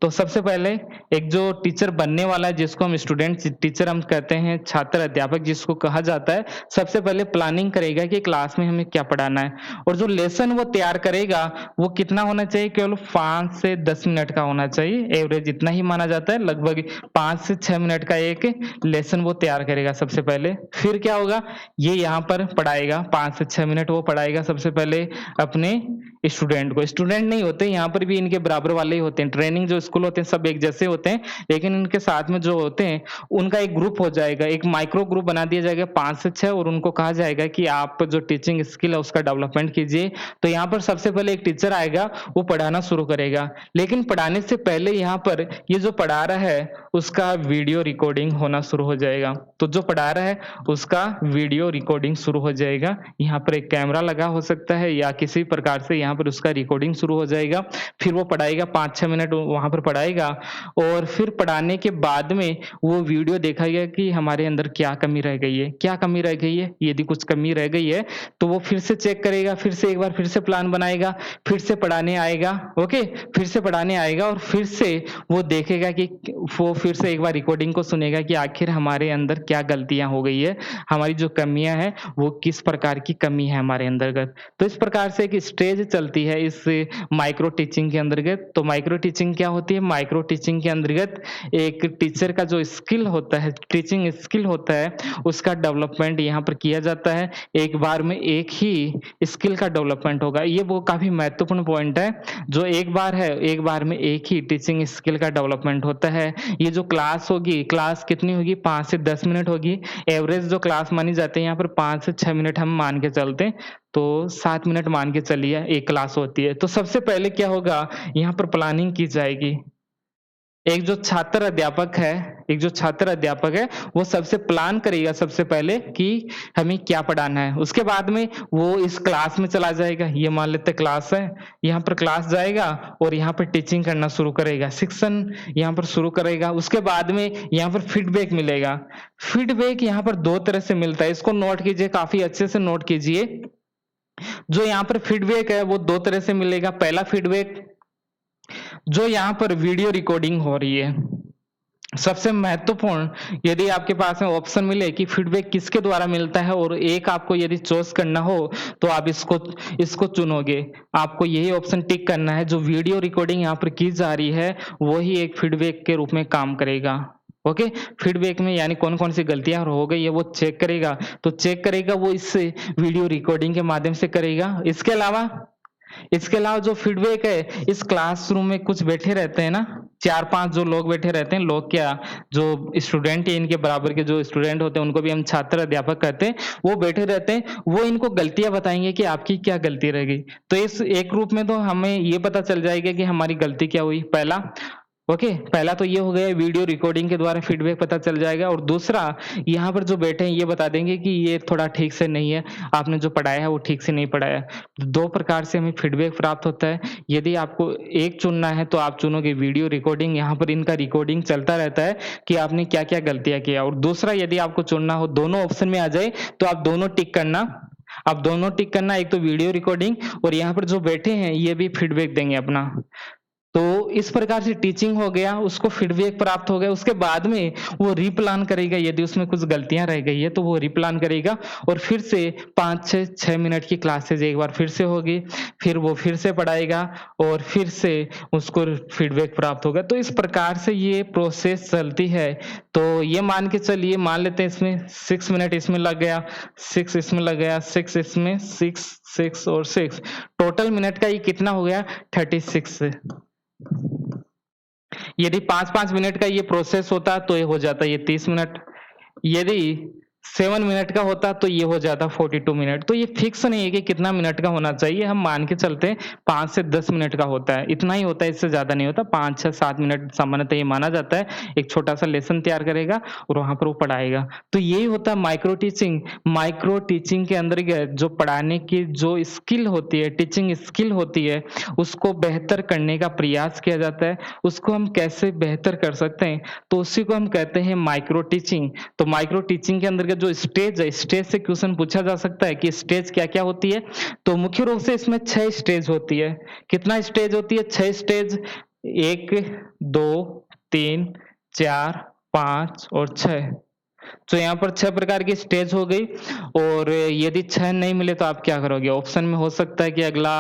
तो सबसे पहले एक जो टीचर बनने वाला है, जिसको हम स्टूडेंट टीचर हम कहते हैं, छात्र अध्यापक जिसको कहा जाता है, सबसे पहले प्लानिंग करेगा कि क्लास में हमें क्या पढ़ाना है। और जो लेसन वो तैयार करेगा वो कितना होना चाहिए, केवल 5 से 10 मिनट का होना चाहिए। एवरेज इतना ही माना जाता है, लगभग 5 से 6 मिनट का एक लेसन वो तैयार करेगा सबसे पहले। फिर क्या होगा, ये यहाँ पर पढ़ाएगा, 5 से 6 मिनट वो पढ़ाएगा सबसे पहले अपने स्टूडेंट को। स्टूडेंट नहीं होते यहाँ पर भी, इनके बराबर वाले ही होते हैं। ट्रेनिंग जो स्कूल होते हैं सब एक जैसे होते हैं, लेकिन इनके साथ में जो होते हैं उनका एक ग्रुप हो जाएगा, एक माइक्रो ग्रुप बना दिया जाएगा 5 से 6, और उनको कहा जाएगा कि आप जो टीचिंग स्किल है उसका डेवलपमेंट कीजिए। तो यहाँ पर सबसे पहले एक टीचर आएगा, वो पढ़ाना शुरू करेगा, लेकिन पढ़ाने से पहले यहाँ पर ये जो पढ़ा रहा है उसका वीडियो रिकॉर्डिंग होना शुरू हो जाएगा। तो जो पढ़ा रहा है उसका वीडियो रिकॉर्डिंग शुरू हो जाएगा। यहाँ पर एक कैमरा लगा हो सकता है या किसी प्रकार से यहाँ पर उसका रिकॉर्डिंग शुरू हो जाएगा। फिर वो पढ़ाएगा, 5-6 मिनट वहाँ पर पढ़ाएगा, और फिर पढ़ाने के बाद में वो वीडियो देखाएगा कि हमारे अंदर क्या कमी रह गई है, क्या कमी रह गई है। यदि कुछ कमी रह गई है तो वो फिर से चेक करेगा, फिर से एक बार फिर से प्लान बनाएगा, फिर से पढ़ाने आएगा, ओके, फिर से पढ़ाने आएगा और फिर से वो देखेगा कि वो फिर से एक बार रिकॉर्डिंग को सुनेगा कि आखिर हमारे अंदर क्या गलतियां हो गई है, हमारी जो कमियां हैं वो किस प्रकार की कमी है हमारे अंतर्गत। तो इस प्रकार से एक स्टेज चलती है इस माइक्रो टीचिंग के अंतर्गत। तो माइक्रो टीचिंग क्या होती है, माइक्रो टीचिंग के अंतर्गत एक टीचर का जो स्किल होता है, टीचिंग स्किल होता है, उसका डेवलपमेंट यहाँ पर किया जाता है। एक बार में एक ही स्किल का डेवलपमेंट होगा, ये वो काफी महत्वपूर्ण पॉइंट है। जो एक बार है, एक बार में एक ही टीचिंग स्किल का डेवलपमेंट होता है। ये जो क्लास होगी, क्लास कितनी होगी, 5 से 10 मिनट होगी। एवरेज जो क्लास मानी जाती है यहाँ पर 5 से 6 मिनट हम मान के चलते हैं, तो 7 मिनट मान के चलिए एक क्लास होती है। तो सबसे पहले क्या होगा, यहाँ पर प्लानिंग की जाएगी। एक जो छात्र अध्यापक है, एक जो छात्र अध्यापक है वो सबसे प्लान करेगा सबसे पहले कि हमें क्या पढ़ाना है। उसके बाद में वो इस क्लास में चला जाएगा, ये मान लेते क्लास है, यहाँ पर क्लास जाएगा और यहाँ पर टीचिंग करना शुरू करेगा, शिक्षण यहाँ पर शुरू करेगा। उसके बाद में यहाँ पर फीडबैक मिलेगा। फीडबैक यहाँ पर 2 तरह से मिलता है, इसको नोट कीजिए, काफी अच्छे से नोट कीजिए। जो यहाँ पर फीडबैक है वो 2 तरह से मिलेगा। पहला फीडबैक, जो यहाँ पर वीडियो रिकॉर्डिंग हो रही है, सबसे महत्वपूर्ण, यदि आपके पास में ऑप्शन मिले कि फीडबैक किसके द्वारा मिलता है और एक आपको यदि चॉइस करना हो तो आप इसको चुनोगे। आपको यही ऑप्शन टिक करना है, जो वीडियो रिकॉर्डिंग यहाँ पर की जा रही है वही एक फीडबैक के रूप में काम करेगा। ओके, फीडबैक में यानी कौन कौन सी गलतियां हो गई है वो चेक करेगा। तो चेक करेगा वो इस वीडियो रिकॉर्डिंग के माध्यम से करेगा। इसके अलावा इसके अलावा जो फीडबैक है, इस क्लासरूम में कुछ बैठे रहते हैं ना, 4-5 जो लोग बैठे रहते हैं, लोग क्या, जो स्टूडेंट है, इनके बराबर के जो स्टूडेंट होते हैं उनको भी हम छात्र अध्यापक कहते हैं, वो बैठे रहते हैं, वो इनको गलतियाँ बताएँगे कि आपकी क्या गलती रह गई। तो इस एक रूप में तो हमें ये पता चल जाएगा कि हमारी गलती क्या हुई, पहला। ओके, पहला तो ये हो गया, वीडियो रिकॉर्डिंग के द्वारा फीडबैक पता चल जाएगा, और दूसरा यहाँ पर जो बैठे हैं ये बता देंगे कि ये थोड़ा ठीक से नहीं है, आपने जो पढ़ाया है वो ठीक से नहीं पढ़ाया है। दो प्रकार से हमें फीडबैक प्राप्त होता है। यदि आपको एक चुनना है तो आप चुनोगे वीडियो रिकॉर्डिंग, यहाँ पर इनका रिकॉर्डिंग चलता रहता है कि आपने क्या-क्या गलतियाँ किया, और दूसरा यदि आपको चुनना हो, दोनों ऑप्शन में आ जाए तो आप दोनों टिक करना। आप दोनों टिक करना, एक तो वीडियो रिकॉर्डिंग, और यहाँ पर जो बैठे हैं ये भी फीडबैक देंगे अपना। तो इस प्रकार से टीचिंग हो गया, उसको फीडबैक प्राप्त हो गया, उसके बाद में वो रीप्लान करेगा, यदि उसमें कुछ गलतियां रह गई है तो वो रीप्लान करेगा, और फिर से 5 से 6 मिनट की क्लासेज एक बार फिर से होगी, फिर वो फिर से पढ़ाएगा, और फिर से उसको फीडबैक प्राप्त होगा। तो इस प्रकार से ये प्रोसेस चलती है। तो ये मान के चलिए, मान लेते हैं इसमें 6 मिनट इसमें लग गया, 6 इसमें लग गया, 6 इसमें, 6 6 और 6, टोटल मिनट का ये कितना हो गया, 36। यदि 5-5 मिनट का ये प्रोसेस होता तो ये हो जाता ये 30 मिनट। यदि 7 मिनट का होता तो ये हो जाता 42 मिनट। तो ये फिक्स नहीं है कि कितना मिनट का होना चाहिए, हम मान के चलते हैं 5 से 10 मिनट का होता है, इतना ही होता है, इससे ज़्यादा नहीं होता। 5, 6, 7 मिनट सामान्यतः ये माना जाता है। एक छोटा-सा लेसन तैयार करेगा और वहाँ पर वो पढ़ाएगा। तो यही होता है माइक्रो टीचिंग। माइक्रो टीचिंग के अंतर्गत जो पढ़ाने की जो स्किल होती है, टीचिंग स्किल होती है, उसको बेहतर करने का प्रयास किया जाता है। उसको हम कैसे बेहतर कर सकते हैं, तो उसी को हम कहते हैं माइक्रो टीचिंग। तो माइक्रो टीचिंग के अंतर्गत जो स्टेज है, स्टेज से क्वेश्चन पूछा जा सकता है कि स्टेज क्या-क्या होती है। तो मुख्य रूप से इसमें 6 स्टेज होती है। कितना स्टेज होती है? 6 स्टेज, 1, 2, 3, 4, 5 और 6। तो यहाँ पर 6 प्रकार की स्टेज हो गई, और यदि 6 नहीं मिले तो आप क्या करोगे? ऑप्शन में हो सकता है कि अगला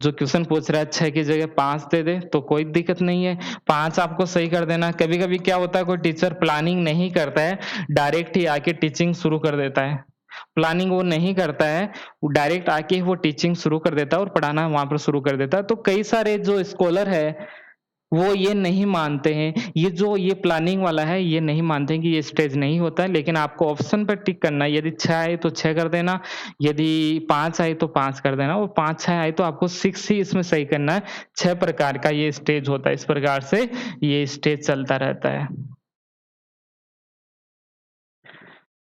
जो क्वेश्चन पूछ रहा है 6 की जगह 5 दे दे, तो कोई दिक्कत नहीं है, 5 आपको सही कर देना। कभी-कभी क्या होता है, कोई टीचर प्लानिंग नहीं करता है, डायरेक्ट ही आके टीचिंग शुरू कर देता है। प्लानिंग वो नहीं करता है, वो डायरेक्ट आके वो टीचिंग शुरू कर देता है और पढ़ाना वहाँ पर शुरू कर देता है। तो कई सारे जो स्कॉलर है, वो ये नहीं मानते हैं, ये प्लानिंग वाला है, ये नहीं मानते हैं कि ये स्टेज नहीं होता है, लेकिन आपको ऑप्शन पर टिक करना है। यदि 6 आए तो 6 कर देना, यदि 5 आए तो 5 कर देना, और 5-6 आए तो आपको 6 ही इसमें सही करना है। 6 प्रकार का ये स्टेज होता है, इस प्रकार से ये स्टेज चलता रहता है।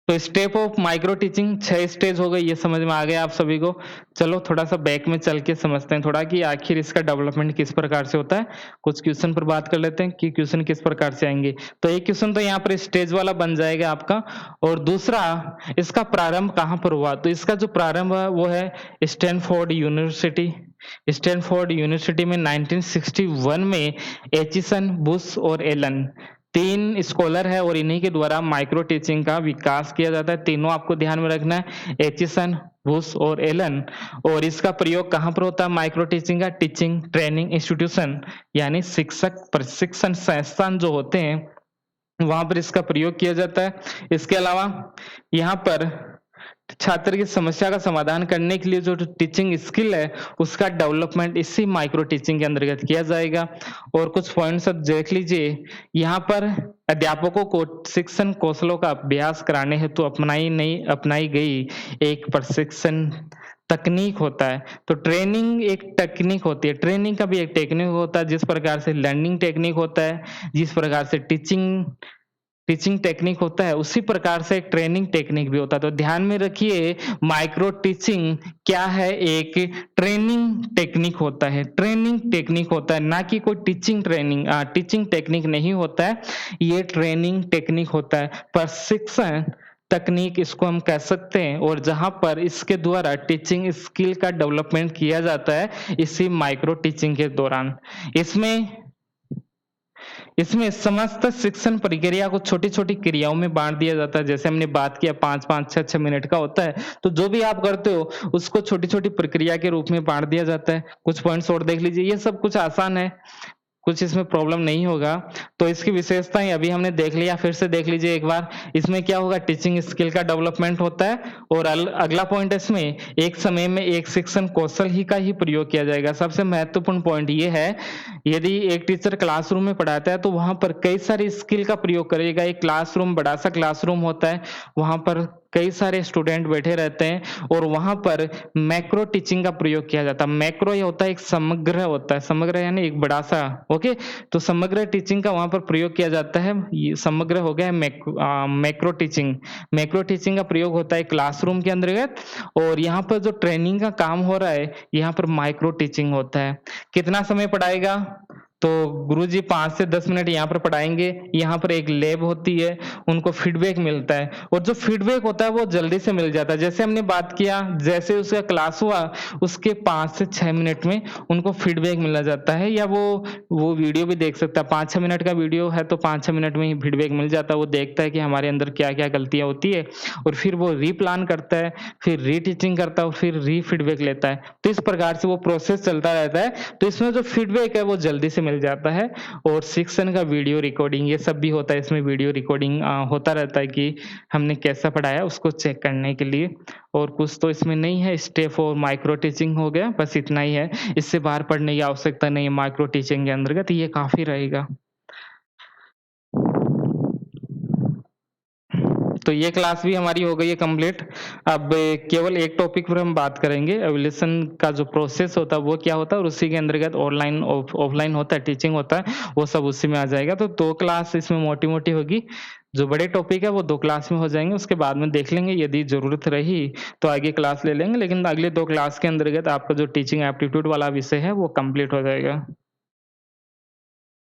तो step of micro teaching 6 stage हो गई, ये समझ में आ गया आप सभी को। चलो थोड़ा-सा बैक में चल के समझते हैं थोड़ा कि आखिर इसका डेवलपमेंट किस प्रकार से होता है। कुछ क्वेश्चन पर बात कर लेते हैं कि क्वेश्चन किस प्रकार से आएँगे। तो एक क्वेश्चन तो यहाँ पर स्टेज वाला बन जाएगा आपका, और दूसरा इसका प्रारंभ कहाँ पर हुआ? तो इसका जो प्रारंभ है वो है स्टैनफोर्ड यूनिवर्सिटी। स्टैनफोर्ड यूनिवर्सिटी में 1961 में एचिसन, बुश और एलन 3 स्कॉलर है, और इन्हीं के द्वारा माइक्रो टीचिंग का विकास किया जाता है। तीनों आपको ध्यान में रखना है, एचिसन, बुश और एलन। और इसका प्रयोग कहाँ पर होता है माइक्रो टीचिंग का? टीचिंग ट्रेनिंग इंस्टीट्यूशन, यानी शिक्षक प्रशिक्षण संस्थान जो होते हैं, वहाँ पर इसका प्रयोग किया जाता है। इसके अलावा यहाँ पर छात्र की समस्या का समाधान करने के लिए जो टीचिंग स्किल है, उसका डेवलपमेंट इसी माइक्रो टीचिंग के अंतर्गत किया जाएगा। और कुछ पॉइंट्स अब देख लीजिए, यहाँ पर अध्यापकों को शिक्षण कौशलों का अभ्यास कराने हेतु अपनाई गई एक प्रशिक्षण तकनीक होता है। तो ट्रेनिंग एक टेक्निक होती है, ट्रेनिंग का भी एक टेक्निक होता है, जिस प्रकार से लर्निंग टेक्निक होता है, जिस प्रकार से टीचिंग टीचिंग टेक्निक होता है, उसी प्रकार से एक ट्रेनिंग टेक्निक भी होता है। तो ध्यान में रखिए, माइक्रो टीचिंग क्या है? एक ट्रेनिंग टेक्निक होता है, ट्रेनिंग टेक्निक होता है, ना कि कोई टीचिंग टेक्निक नहीं होता है, ये ट्रेनिंग टेक्निक होता है, प्रशिक्षण तकनीक इसको हम कह सकते हैं। और जहाँ पर इसके द्वारा टीचिंग स्किल का डेवलपमेंट किया जाता है, इसी माइक्रो टीचिंग के दौरान। इसमें इसमें समस्त शिक्षण प्रक्रिया को छोटी-छोटी क्रियाओं में बाँट दिया जाता है। जैसे हमने बात किया 5-5, 6-6 मिनट का होता है, तो जो भी आप करते हो उसको छोटी-छोटी प्रक्रिया के रूप में बाँट दिया जाता है। कुछ पॉइंट्स और देख लीजिए, ये सब कुछ आसान है। कुछ इसमें प्रॉब्लम नहीं होगा। तो इसकी विशेषताएं अभी हमने देख लिया, फिर से देख लीजिए एक बार। इसमें क्या होगा, टीचिंग स्किल का डेवलपमेंट होता है। और अगला पॉइंट इसमें एक समय में एक शिक्षण कौशल ही का ही प्रयोग किया जाएगा। सबसे महत्वपूर्ण पॉइंट ये है, यदि एक टीचर क्लासरूम में पढ़ाता है तो वहां पर कई सारी स्किल का प्रयोग करेगा। एक क्लासरूम, बड़ा सा क्लासरूम होता है, वहां पर कई सारे स्टूडेंट बैठे रहते हैं और वहां पर मैक्रो टीचिंग का प्रयोग किया जाता है। मैक्रो ये होता है एक समग्र होता है, समग्र यानी एक बड़ा सा, ओके। तो समग्र टीचिंग का वहां पर प्रयोग किया जाता है। ये समग्र हो गया मैक्रो टीचिंग। मैक्रो टीचिंग का प्रयोग होता है क्लासरूम के अंतर्गत। और यहाँ पर जो ट्रेनिंग का काम हो रहा है, यहाँ पर माइक्रो टीचिंग होता है। कितना समय पढ़ाएगा, तो गुरुजी 5 से 10 मिनट यहाँ पर पढ़ाएंगे। यहाँ पर एक लैब होती है, उनको फीडबैक मिलता है और जो फीडबैक होता है वो जल्दी से मिल जाता है। जैसे हमने बात किया, जैसे उसका क्लास हुआ उसके 5 से 6 मिनट में उनको फीडबैक मिल जाता है। या वो वीडियो भी देख सकता है, 5-6 मिनट का वीडियो है तो 5-6 मिनट में ही फीडबैक मिल जाता है। वो देखता है कि हमारे अंदर क्या क्या गलतियां होती है और फिर वो रीप्लान करता है, फिर रीटीचिंग करता है और फिर री फीडबैक लेता है। तो इस प्रकार से वो प्रोसेस चलता रहता है। तो इसमें जो फीडबैक है वो जल्दी से मिल जाता है। और शिक्षण का वीडियो रिकॉर्डिंग ये सब भी होता है, इसमें वीडियो रिकॉर्डिंग होता रहता है कि हमने कैसा पढ़ाया उसको चेक करने के लिए। और कुछ तो इसमें नहीं है। स्टेप और माइक्रो टीचिंग हो गया, बस इतना ही है। इससे बाहर पढ़ने की आवश्यकता नहीं है। माइक्रो टीचिंग के अंतर्गत ये काफी रहेगा। तो ये क्लास भी हमारी हो गई है कंप्लीट। अब केवल एक टॉपिक पर हम बात करेंगे, एवोल्यूशन का जो प्रोसेस होता है वो क्या होता है और उसी के अंतर्गत ऑनलाइन ऑफलाइन होता है, टीचिंग होता है, वो सब उसी में आ जाएगा। तो 2 क्लास इसमें मोटी मोटी होगी। जो बड़े टॉपिक है वो 2 क्लास में हो जाएंगे, उसके बाद में देख लेंगे, यदि जरूरत रही तो आगे क्लास ले लेंगे। लेकिन अगले 2 क्लास के अंतर्गत आपका जो टीचिंग एप्टीट्यूड वाला विषय है वो कंप्लीट हो जाएगा।